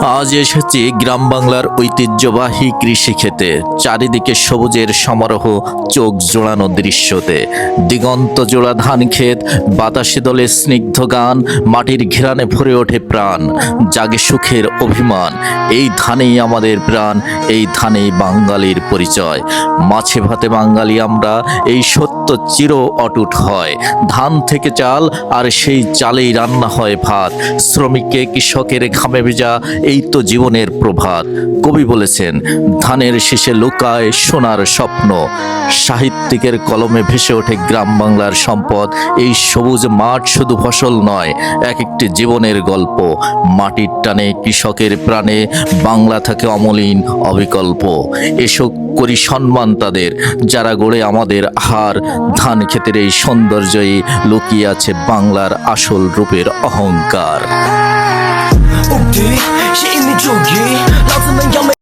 আজ এসেছি গ্রাম বাংলার ঐতিহ্যবাহী কৃষিক্ষেতে। চারিদিকে সবুজের সমারোহ, চোখ জোড়ানো দৃশ্যতে। দিগন্ত জোড়া ধান ক্ষেত, বাতাসে দোলে স্নিগ্ধ গান, মাটির ঘেরানে ভরে ওঠে প্রাণ, জাগে সুখের অভিমান। এই ধানেই আমাদের প্রাণ, এই ধানেই বাঙালির পরিচয়। মাছে ভাতে বাঙালি আমরা, এই সত্য চির অটুট হয়। ধান থেকে চাল, আর সেই চালেই রান্না হয় ভাত। শ্রমিককে কৃষকের ঘামে ভেজা, এই তো জীবনের প্রভাত। কবি বলেছেন, ধানের শীষে লুকায় সোনার স্বপ্ন। সাহিত্যিকের কলমে ভেসে ওঠে গ্রাম বাংলার সম্পদ। এই সবুজ মাঠ শুধু ফসল নয়, এক একটি জীবনের গল্প। মাটির টানে, কৃষকের প্রাণে বাংলা থাকে অমলিন, অবিকল্প। এসো করি সম্মান তাদের, যারা গড়ে আমাদের আহার। ধান ক্ষেতের এই সৌন্দর্যই লুকিয়ে আছে বাংলার আসল রূপের অহংকার। J'ai aimé Joe